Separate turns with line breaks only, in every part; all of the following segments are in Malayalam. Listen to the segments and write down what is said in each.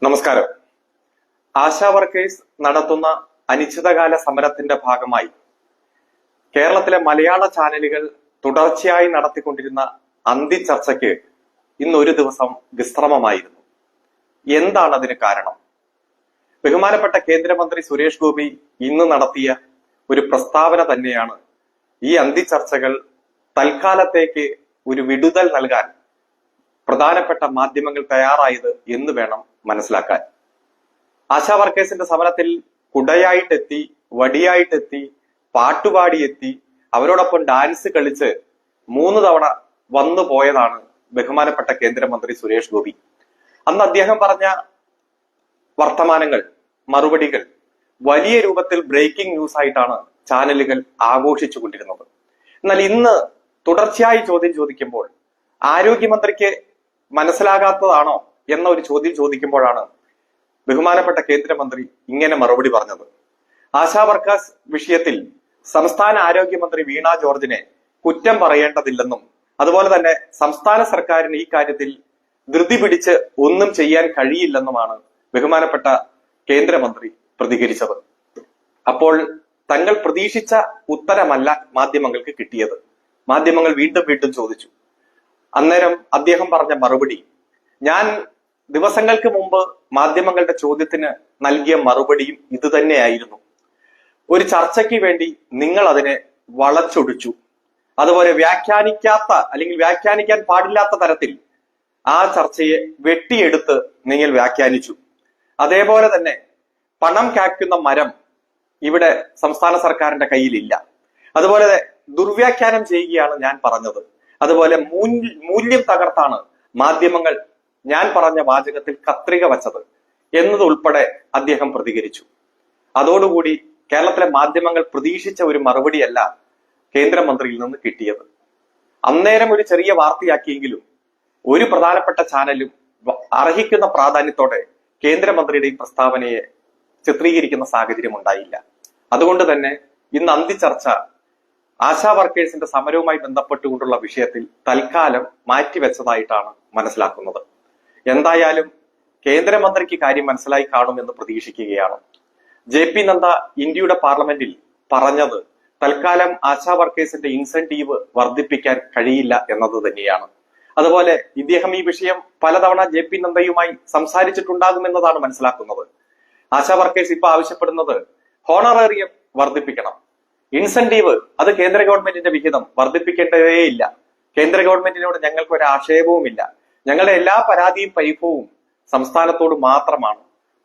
നമസ്കാരം. ആശാ വർക്കേഴ്സ് നടത്തുന്ന അനിശ്ചിതകാല സമരത്തിന്റെ ഭാഗമായി കേരളത്തിലെ മലയാള ചാനലുകൾ തുടർച്ചയായി നടത്തിക്കൊണ്ടിരുന്ന അന്തിച്ചർച്ചയ്ക്ക് ഇന്ന് ഒരു ദിവസം വിശ്രമമായിരുന്നു. എന്താണ് അതിന് കാരണം? ബഹുമാനപ്പെട്ട കേന്ദ്രമന്ത്രി സുരേഷ് ഗോപി ഇന്ന് നടത്തിയ ഒരു പ്രസ്താവന തന്നെയാണ് ഈ അന്തിച്ചർച്ചകൾ തൽക്കാലത്തേക്ക് ഒരു വിടുതൽ നൽകാൻ പ്രധാനപ്പെട്ട മാധ്യമങ്ങൾ തയ്യാറായത് എന്ന് വേണം മനസ്സിലാക്കാൻ. ആശാ വർക്കേഴ്സിന്റെ സമരത്തിൽ കുടയായിട്ടെത്തി, വടിയായിട്ടെത്തി, പാട്ടുപാടിയെത്തി, അവരോടൊപ്പം ഡാൻസ് കളിച്ച് 3 തവണ വന്നു പോയതാണ് ബഹുമാനപ്പെട്ട കേന്ദ്രമന്ത്രി സുരേഷ് ഗോപി. അന്ന് അദ്ദേഹം പറഞ്ഞ വർത്തമാനങ്ങൾ, മറുപടികൾ വലിയ രൂപത്തിൽ ബ്രേക്കിംഗ് ന്യൂസ് ആയിട്ടാണ് ചാനലുകൾ ആഘോഷിച്ചു കൊണ്ടിരുന്നത്. എന്നാൽ ഇന്ന് തുടർച്ചയായി ചോദ്യം ചോദിക്കുമ്പോൾ ആരോഗ്യമന്ത്രിക്ക് മനസ്സിലാകാത്തതാണോ എന്ന ഒരു ചോദ്യം ചോദിക്കുമ്പോഴാണ് ബഹുമാനപ്പെട്ട കേന്ദ്രമന്ത്രി ഇങ്ങനെ മറുപടി പറഞ്ഞത്. ആശാ വർക്കേഴ്സ് വിഷയത്തിൽ സംസ്ഥാന ആരോഗ്യമന്ത്രി വീണ ജോർജിനെ കുറ്റം പറയേണ്ടതില്ലെന്നും അതുപോലെ തന്നെ സംസ്ഥാന സർക്കാരിന് ഈ കാര്യത്തിൽ ധൃതി പിടിച്ച് ഒന്നും ചെയ്യാൻ കഴിയില്ലെന്നുമാണ് ബഹുമാനപ്പെട്ട കേന്ദ്രമന്ത്രി പ്രതികരിച്ചത്. അപ്പോൾ തങ്ങൾ പ്രതീക്ഷിച്ച ഉത്തരമല്ല മാധ്യമങ്ങൾക്ക് കിട്ടിയത്. മാധ്യമങ്ങൾ വീണ്ടും വീണ്ടും ചോദിച്ചു. അന്നേരം അദ്ദേഹം പറഞ്ഞ മറുപടി, ഞാൻ ദിവസങ്ങൾക്ക് മുമ്പ് മാധ്യമങ്ങളുടെ ചോദ്യത്തിന് നൽകിയ മറുപടിയും ഇത് തന്നെയായിരുന്നു. ഒരു ചർച്ചയ്ക്ക് വേണ്ടി നിങ്ങൾ അതിനെ വളച്ചൊടിച്ചു. അതുപോലെ വ്യാഖ്യാനിക്കാത്ത അല്ലെങ്കിൽ വ്യാഖ്യാനിക്കാൻ പാടില്ലാത്ത തരത്തിൽ ആ ചർച്ചയെ വെട്ടിയെടുത്ത് നിങ്ങൾ വ്യാഖ്യാനിച്ചു. അതേപോലെ തന്നെ പണം കാക്കുന്ന മരം ഇവിടെ സംസ്ഥാന സർക്കാരിന്റെ കയ്യിലില്ല. അതുപോലെ ദുർവ്യാഖ്യാനം ചെയ്യുകയാണ് ഞാൻ പറഞ്ഞത്. അതുപോലെ മൂല്യം തകർത്താണ് മാധ്യമങ്ങൾ ഞാൻ പറഞ്ഞ വാചകത്തിൽ കത്രിക വച്ചത് എന്നതുൾപ്പെടെ അദ്ദേഹം പ്രതികരിച്ചു. അതോടുകൂടി കേരളത്തിലെ മാധ്യമങ്ങൾ പ്രതീക്ഷിച്ച ഒരു മറുപടിയല്ല കേന്ദ്രമന്ത്രിയിൽ നിന്ന് കിട്ടിയത്. അന്നേരം ഒരു ചെറിയ വാർത്തയാക്കിയെങ്കിലും ഒരു പ്രധാനപ്പെട്ട ചാനലും അർഹിക്കുന്ന പ്രാധാന്യത്തോടെ കേന്ദ്രമന്ത്രിയുടെ ഈ പ്രസ്താവനയെ ചിത്രീകരിക്കുന്ന സാഹചര്യം ഉണ്ടായില്ല. അതുകൊണ്ട് തന്നെ ഇന്ന് അന്തിച്ചർച്ച ആശാ വർക്കേഴ്സിന്റെ സമരവുമായി ബന്ധപ്പെട്ടുകൊണ്ടുള്ള വിഷയത്തിൽ തൽക്കാലം മാറ്റിവെച്ചതായിട്ടാണ് മനസ്സിലാക്കുന്നത്. എന്തായാലും കേന്ദ്രമന്ത്രിക്ക് കാര്യം മനസ്സിലായി കാണുമെന്ന് പ്രതീക്ഷിക്കുകയാണ്. JP നദ്ദ ഇന്ത്യയുടെ പാർലമെന്റിൽ പറഞ്ഞത് തൽക്കാലം ആശാ വർക്കേഴ്സിന്റെ ഇൻസെന്റീവ് വർദ്ധിപ്പിക്കാൻ കഴിയില്ല എന്നത് തന്നെയാണ്. അതുപോലെ ഇദ്ദേഹം ഈ വിഷയം പലതവണ JP നദ്ദയുമായി സംസാരിച്ചിട്ടുണ്ടാകുമെന്നതാണ് മനസ്സിലാക്കുന്നത്. ആശാ വർക്കേഴ്സ് ഇപ്പൊ ആവശ്യപ്പെടുന്നത് ഹോണറേറിയം വർദ്ധിപ്പിക്കണം, ഇൻസെന്റീവ് അത് കേന്ദ്ര ഗവൺമെന്റിന്റെ വിഹിതം വർദ്ധിപ്പിക്കേണ്ടതേയില്ല. കേന്ദ്ര ഗവൺമെന്റിനോട് ഞങ്ങൾക്ക് ഒരു ആക്ഷേപവുമില്ല. ഞങ്ങളുടെ എല്ലാ പരാതിയും പരിഭവവും സംസ്ഥാനത്തോട് മാത്രമാണ്.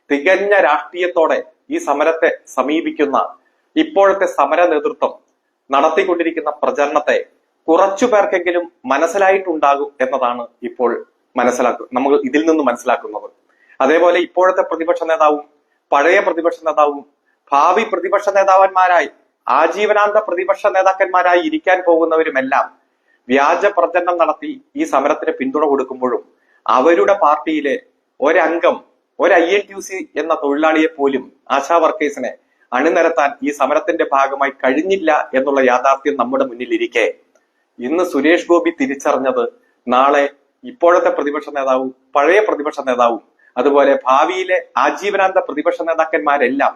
തികഞ്ഞ രാഷ്ട്രീയത്തോടെ ഈ സമരത്തെ സമീപിക്കുന്ന ഇപ്പോഴത്തെ സമര നേതൃത്വം നടത്തിക്കൊണ്ടിരിക്കുന്ന പ്രചരണത്തെ കുറച്ചു പേർക്കെങ്കിലും മനസ്സിലായിട്ടുണ്ടാകും എന്നതാണ് ഇപ്പോൾ നമ്മൾ ഇതിൽ നിന്ന് മനസ്സിലാക്കുന്നത്. അതേപോലെ ഇപ്പോഴത്തെ പ്രതിപക്ഷ നേതാവും പഴയ പ്രതിപക്ഷ നേതാവും ഭാവി പ്രതിപക്ഷ നേതാവന്മാരായി ആജീവനാന്ത പ്രതിപക്ഷ നേതാക്കന്മാരായി ഇരിക്കാൻ പോകുന്നവരുമെല്ലാം വ്യാജ പ്രചരണം നടത്തി ഈ സമരത്തിന് പിന്തുണ കൊടുക്കുമ്പോഴും അവരുടെ പാർട്ടിയിലെ ഒരംഗം, ഒരു INTUC എന്ന തൊഴിലാളിയെ പോലും ആശാ വർക്കേഴ്സിനെ അണിനിരത്താൻ ഈ സമരത്തിന്റെ ഭാഗമായി കഴിഞ്ഞില്ല എന്നുള്ള യാഥാർത്ഥ്യം നമ്മുടെ മുന്നിലിരിക്കെ ഇന്ന് സുരേഷ് ഗോപി തിരിച്ചറിഞ്ഞത് നാളെ ഇപ്പോഴത്തെ പ്രതിപക്ഷ നേതാവും പഴയ പ്രതിപക്ഷ നേതാവും അതുപോലെ ഭാവിയിലെ ആജീവനാന്ത പ്രതിപക്ഷ നേതാക്കന്മാരെല്ലാം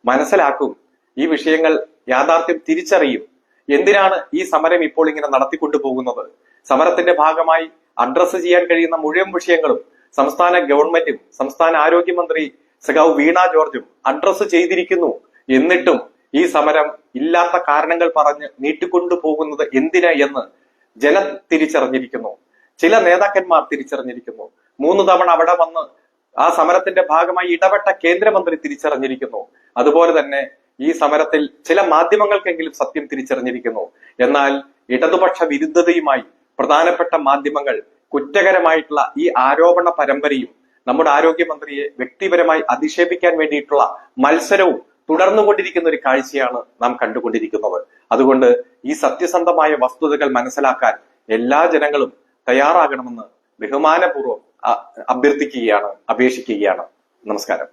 മനസ്സിലാക്കും. ഈ വിഷയങ്ങൾ യാഥാർത്ഥ്യം തിരിച്ചറിയും. എന്തിനാണ് ഈ സമരം ഇപ്പോൾ ഇങ്ങനെ നടത്തിക്കൊണ്ടു പോകുന്നത്? സമരത്തിന്റെ ഭാഗമായി അഡ്രസ്സ് ചെയ്യാൻ കഴിയുന്ന മുഴുവൻ വിഷയങ്ങളും സംസ്ഥാന ഗവൺമെന്റും സംസ്ഥാന ആരോഗ്യമന്ത്രി സഖാവ് വീണ ജോർജും അഡ്രസ്സ് ചെയ്തിരിക്കുന്നു. എന്നിട്ടും ഈ സമരം ഇല്ലാത്ത കാരണങ്ങൾ പറഞ്ഞ് നീട്ടിക്കൊണ്ടു പോകുന്നത് എന്തിനാ എന്ന് ജനം തിരിച്ചറിഞ്ഞിരിക്കുന്നു. ചില നേതാക്കന്മാർ തിരിച്ചറിഞ്ഞിരിക്കുന്നു. 3 തവണ അവിടെ വന്ന് ആ സമരത്തിന്റെ ഭാഗമായി ഇടപെട്ട കേന്ദ്രമന്ത്രി തിരിച്ചറിഞ്ഞിരിക്കുന്നു. അതുപോലെ തന്നെ ഈ സമരത്തിൽ ചില മാധ്യമങ്ങൾക്കെങ്കിലും സത്യം തിരിച്ചറിഞ്ഞിരിക്കുന്നു. എന്നാൽ ഇടതുപക്ഷ വിരുദ്ധതയുമായി പ്രധാനപ്പെട്ട മാധ്യമങ്ങൾ കുറ്റകരമായിട്ടുള്ള ഈ ആരോപണ പരമ്പരയും നമ്മുടെ ആരോഗ്യമന്ത്രിയെ വ്യക്തിപരമായി അധിക്ഷേപിക്കാൻ വേണ്ടിയിട്ടുള്ള മത്സരവും തുടർന്നുകൊണ്ടിരിക്കുന്ന ഒരു കാഴ്ചയാണ് നാം കണ്ടുകൊണ്ടിരിക്കുന്നത്. അതുകൊണ്ട് ഈ സത്യസന്ധമായ വസ്തുതകൾ മനസ്സിലാക്കാൻ എല്ലാ ജനങ്ങളും തയ്യാറാകണമെന്ന് ബഹുമാനപൂർവ്വം അഭ്യർത്ഥിക്കുകയാണ്, അപേക്ഷിക്കുകയാണ്. നമസ്കാരം.